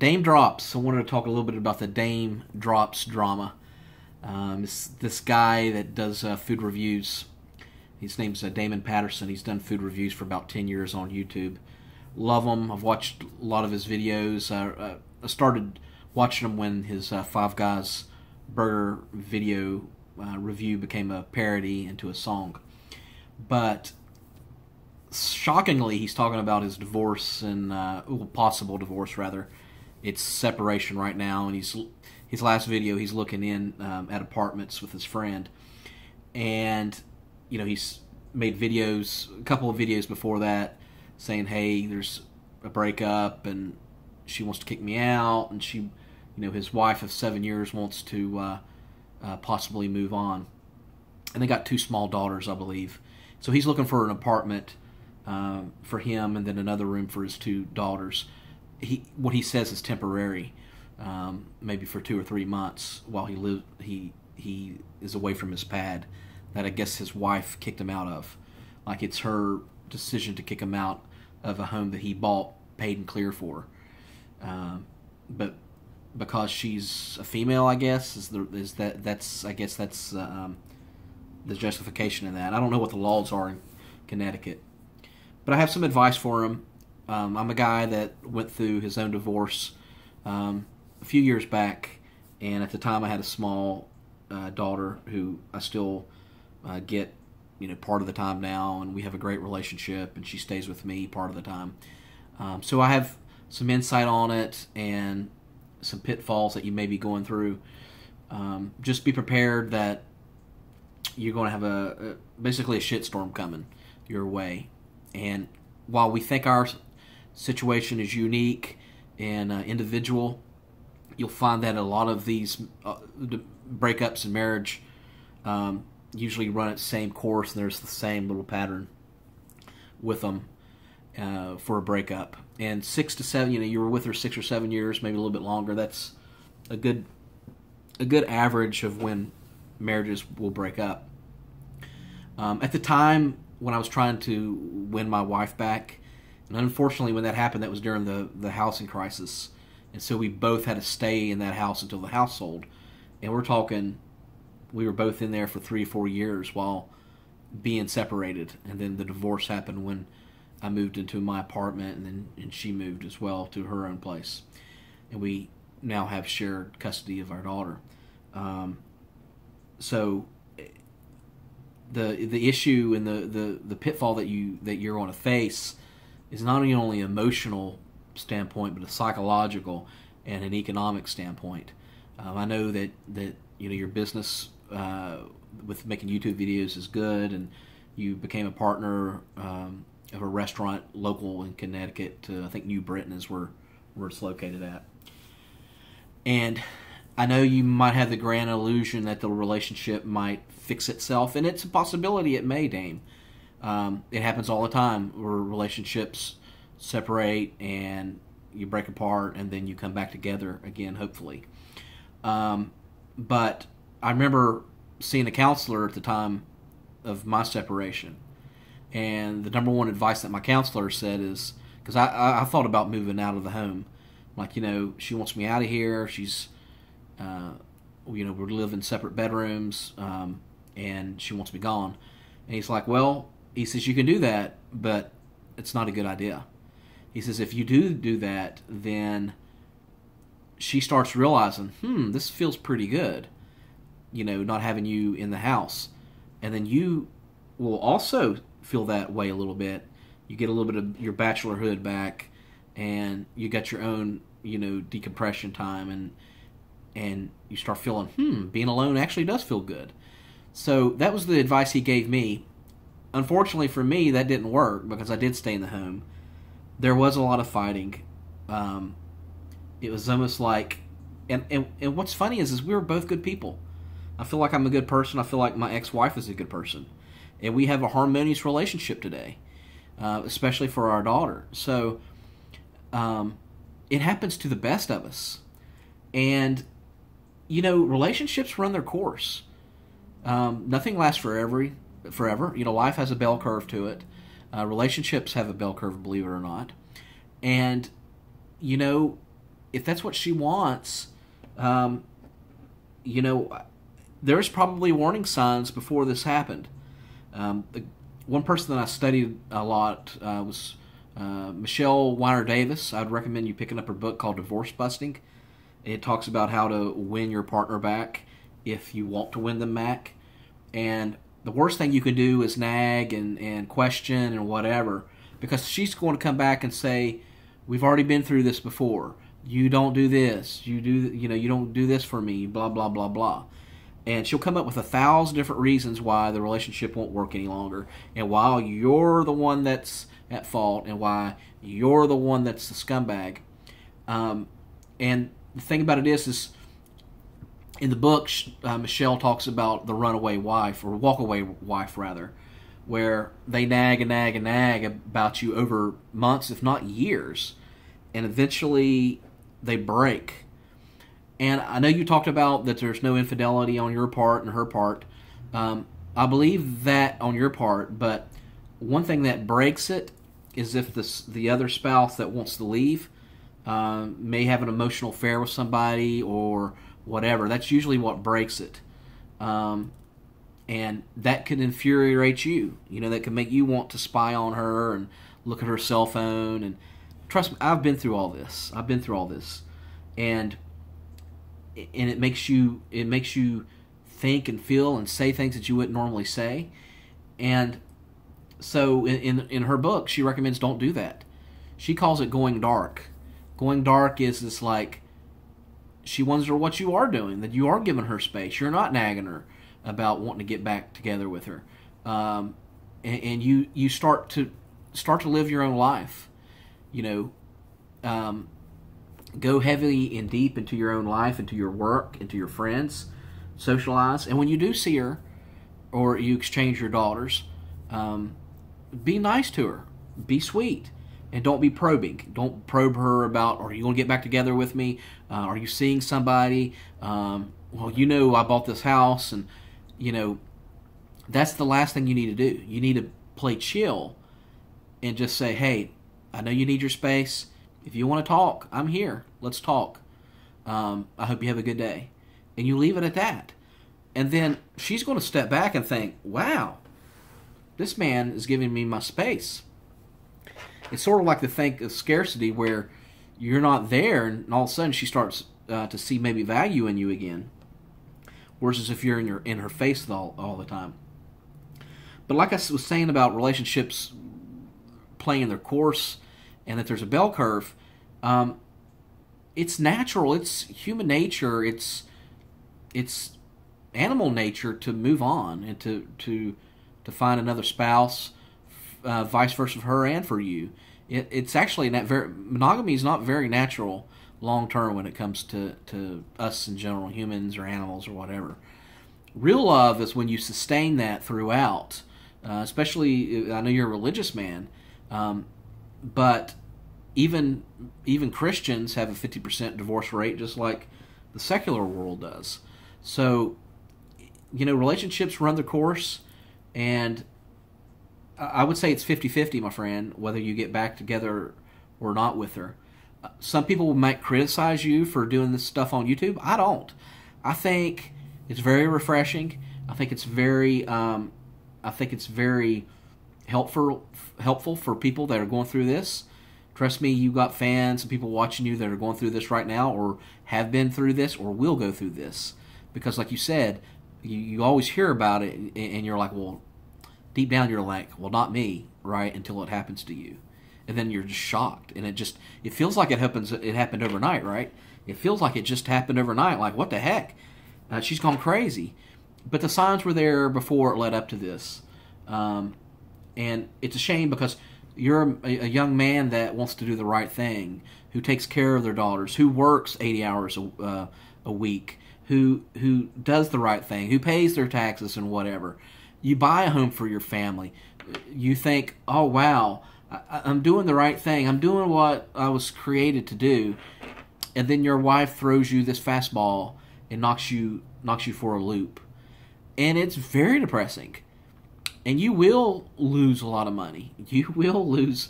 Daym Drops. I wanted to talk a little bit about the Daym Drops drama. It's this guy that does food reviews. His name's Damon Patterson. He's done food reviews for about 10 years on YouTube. Love him. I've watched a lot of his videos. I started watching him when his Five Guys burger video review became a parody into a song. But shockingly, he's talking about his divorce and possible divorce, rather. It's separation right now, and his last video, he's looking in at apartments with his friend, and he's made videos, a couple of videos before that, saying, "Hey, there's a breakup, and she wants to kick me out, and his wife of 7 years wants to possibly move on." And they got 2 small daughters, I believe. So he's looking for an apartment for him, and then another room for his 2 daughters. What he says is temporary, maybe for 2 or 3 months while he is away from his pad that I guess his wife kicked him out of. Like, it's her decision to kick him out of a home that he bought, paid and clear for. But because she's a female, I guess that's the justification in that. I don't know what the laws are in Connecticut, but I have some advice for him. I'm a guy that went through his own divorce a few years back, and at the time I had a small daughter who I still get part of the time now, and we have a great relationship, and she stays with me part of the time. So I have some insight on it and some pitfalls that you may be going through. Just be prepared that you're going to have basically a shitstorm coming your way. And while we think our situation is unique and individual, you'll find that a lot of these breakups in marriage usually run its same course, and there's the same little pattern with them for a breakup. And 6 to 7, you were with her 6 or 7 years, maybe a little bit longer. That's a good average of when marriages will break up. At the time when I was trying to win my wife back, and unfortunately when that happened, that was during the housing crisis, and so we both had to stay in that house until the house sold. And we're talking, we were both in there for 3 or 4 years while being separated, and then the divorce happened when I moved into my apartment, and she moved as well to her own place, and we now have shared custody of our daughter. So the issue and the pitfall that you're going to face is not only an emotional standpoint, but a psychological and an economic standpoint. I know that your business with making YouTube videos is good, and you became a partner of a restaurant local in Connecticut to, I think, New Britain is where it's located at. And I know you might have the grand illusion that the relationship might fix itself, and it's a possibility it may, Dame. It happens all the time where relationships separate and you break apart, and then you come back together again, hopefully. But I remember seeing a counselor at the time of my separation, and the number one advice that my counselor said is, because I thought about moving out of the home. Like, she wants me out of here. She's, we're living separate bedrooms, and she wants me gone. And he's like, well, he says, you can do that, but it's not a good idea. He says, if you do that, then she starts realizing, this feels pretty good, not having you in the house. And then you will also feel that way a little bit. You get a little bit of your bachelorhood back, and you got your own, decompression time, and you start feeling, being alone actually does feel good. So that was the advice he gave me. Unfortunately for me, that didn't work because I did stay in the home. There was a lot of fighting. It was almost like, and what's funny is we were both good people. I feel like I'm a good person. I feel like my ex-wife is a good person. And we have a harmonious relationship today, especially for our daughter. So it happens to the best of us. And, relationships run their course. Nothing lasts forever. Life has a bell curve to it. Relationships have a bell curve, believe it or not. And, if that's what she wants, you know, there's probably warning signs before this happened. One person that I studied a lot was Michelle Weiner Davis. I'd recommend you picking up her book called Divorce Busting. It talks about how to win your partner back if you want to win them back. And the worst thing you can do is nag and question and whatever, because she's going to come back and say, we've already been through this before. You don't do this. You don't do this for me, blah, blah, blah, blah. And she'll come up with 1,000 different reasons why the relationship won't work any longer, and why you're the one that's at fault, and why you're the one that's the scumbag. And the thing about it is in the book, Michelle talks about the runaway wife, or walkaway wife rather, where they nag and nag and nag about you over months, if not years, and eventually they break. And I know you talked about that there's no infidelity on your part and her part. I believe that on your part, but one thing that breaks it is if the other spouse that wants to leave may have an emotional affair with somebody or whatever. That's usually what breaks it. And that could infuriate you. You know, that could make you want to spy on her and look at her cell phone. And trust me, I've been through all this. And it makes you think and feel and say things that you wouldn't normally say. And so in her book, she recommends don't do that. She calls it going dark. Going dark is this, like, she wonders what you are doing, that you are giving her space. You're not nagging her about wanting to get back together with her. And you start to live your own life. You know, go heavily and deep into your own life, into your work, into your friends, socialize. And when you do see her, or you exchange your daughters, be nice to her, be sweet, and don't be probing. Don't probe her about, are you going to get back together with me? Are you seeing somebody? Well, you know, I bought this house, and you know, that's the last thing you need to do. You need to play chill and just say, hey, I know you need your space. If you want to talk, I'm here. Let's talk. I hope you have a good day. And you leave it at that. And then she's going to step back and think, wow, this man is giving me my space. It's sort of like the think of scarcity, where you're not there, and all of a sudden she starts to see maybe value in you again. Versus if you're in her face all the time. But like I was saying about relationships playing their course, and that there's a bell curve, it's natural. It's human nature. It's animal nature to move on and to find another spouse, vice versa for her and for you. It's actually monogamy is not very natural long term when it comes to us in general, humans or animals or whatever. Real love is when you sustain that throughout. Especially, I know you're a religious man. But even Christians have a 50% divorce rate, just like the secular world does. So, you know, relationships run their course, and I would say it's 50-50, my friend, whether you get back together or not with her. Some people might criticize you for doing this stuff on YouTube. I don't. I think it's very refreshing. I think it's very helpful for people that are going through this. Trust me, you got fans and people watching you that are going through this right now, or have been through this, or will go through this. Because like you said, you always hear about it, and you're like, well, deep down you're like, well, not me, right? Until it happens to you. And then you're just shocked. And it feels like it happened overnight, right? It feels like it just happened overnight. Like, what the heck? She's gone crazy. But the signs were there before it led up to this. And it's a shame, because you're a young man that wants to do the right thing, who takes care of their daughters, who works 80 hours a week, who does the right thing, who pays their taxes and whatever. You buy a home for your family. You think, oh, wow, I'm doing the right thing. I'm doing what I was created to do. And then your wife throws you this fastball and knocks you for a loop. And it's very depressing. And you will lose a lot of money. You will lose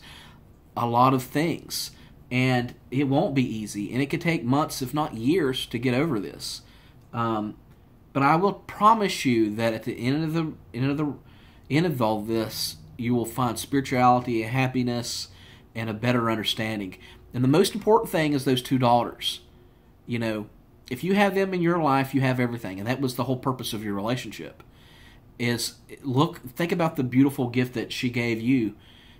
a lot of things. And it won't be easy, and it could take months, if not years, to get over this. But I will promise you that at the end of all this, you will find spirituality, happiness, and a better understanding. And the most important thing is those two daughters. You know, if you have them in your life, you have everything, and that was the whole purpose of your relationship. Think about the beautiful gift that she gave you,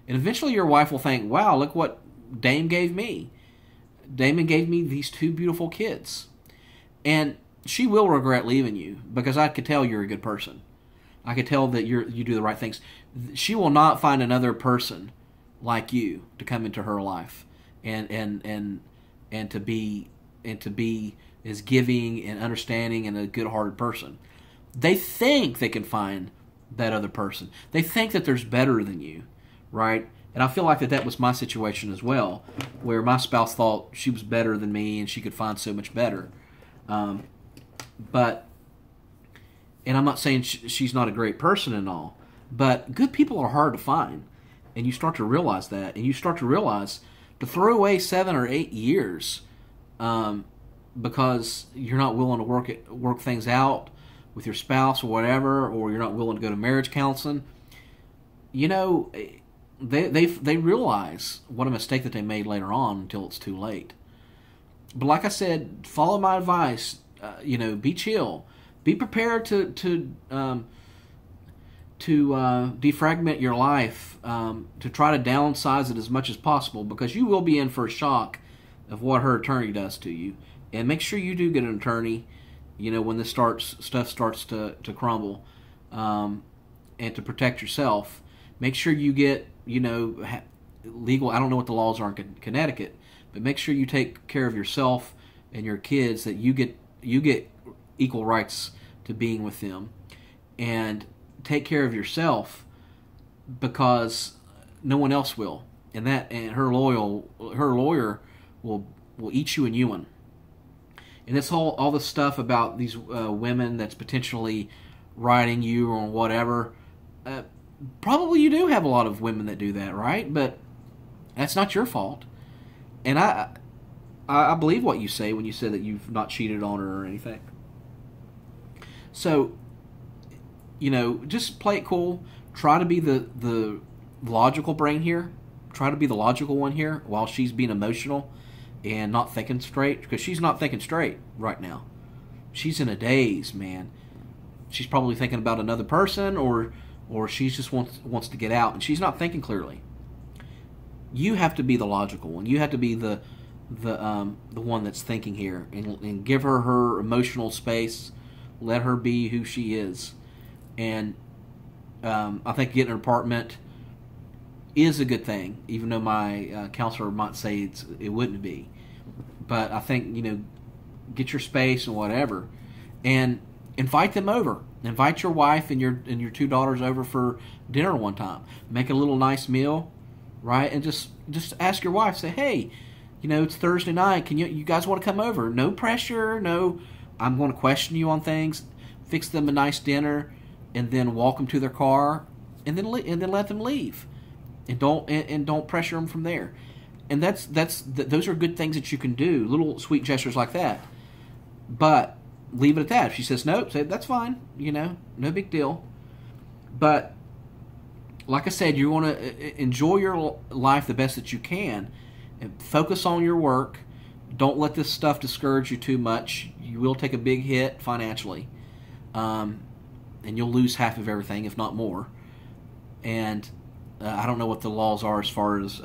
and eventually your wife will think, "Wow, look what Dame gave me. Damon gave me these two beautiful kids." And she will regret leaving you, because I could tell you're a good person. I could tell that you do the right things. She will not find another person like you to come into her life and to be as giving and understanding and a good-hearted person. They think they can find that other person. They think that there's better than you, right? And I feel like that was my situation as well, where my spouse thought she was better than me and she could find so much better. And I'm not saying she's not a great person and all, but good people are hard to find. And you start to realize that. And you start to realize to throw away 7 or 8 years because you're not willing to work things out with your spouse or whatever, or you're not willing to go to marriage counseling, you know, they realize what a mistake that they made later on until it's too late. But like I said, follow my advice. Be chill. Be prepared to defragment your life, to try to downsize it as much as possible, because you will be in for a shock of what her attorney does to you. And make sure you do get an attorney, when this stuff starts to crumble, and to protect yourself. Make sure you get, legal. I don't know what the laws are in Connecticut, but make sure you take care of yourself and your kids, that you get equal rights to being with them, and take care of yourself, because no one else will. And her lawyer will eat you a new one. And this all this stuff about these women that's potentially writing you or whatever. Probably you do have a lot of women that do that, right? But that's not your fault. And I believe what you say when you say that you've not cheated on her or anything. So, just play it cool. Try to be the logical brain here. Try to be the logical one here while she's being emotional and not thinking straight, because she's not thinking straight right now. She's in a daze, man. She's probably thinking about another person, or she just wants to get out, and she's not thinking clearly. You have to be the logical one. You have to be the one that's thinking here, and give her emotional space. Let her be who she is. And I think getting an apartment is a good thing, even though my counselor might say it wouldn't be. But I think, get your space and whatever, and invite them over. Invite your wife and your two daughters over for dinner one time. Make a little nice meal, right? And just ask your wife. Say, hey, it's Thursday night. Can you guys want to come over? No pressure. No, I'm going to question you on things. Fix them a nice dinner, and then walk them to their car, and then let them leave. And don't pressure them from there. And those are good things that you can do, little sweet gestures like that. But leave it at that. If she says no, say that's fine. No big deal. But like I said, you want to enjoy your life the best that you can, and focus on your work. Don't let this stuff discourage you too much. You will take a big hit financially, and you'll lose half of everything, if not more. And I don't know what the laws are as far as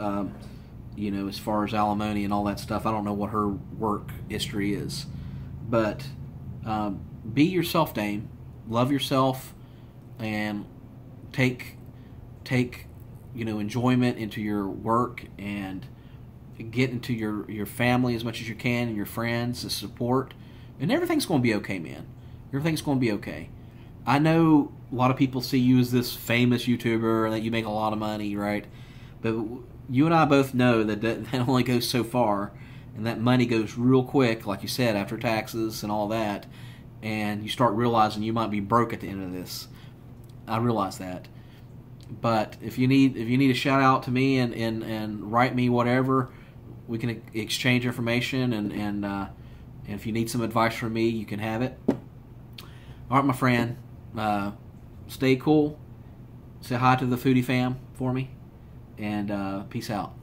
alimony and all that stuff. I don't know what her work history is, but be yourself, Dame. Love yourself, and take enjoyment into your work, and get into your family as much as you can, and your friends, the support, and everything's going to be okay, man. Everything's going to be okay. I know a lot of people see you as this famous YouTuber and that you make a lot of money, right? But you and I both know that only goes so far, and that money goes real quick, like you said, after taxes and all that, and you start realizing you might be broke at the end of this. I realize that. But if you need a shout out to me and write me whatever, we can exchange information, and if you need some advice from me, you can have it. All right, my friend. Stay cool. Say hi to the foodie fam for me, and peace out.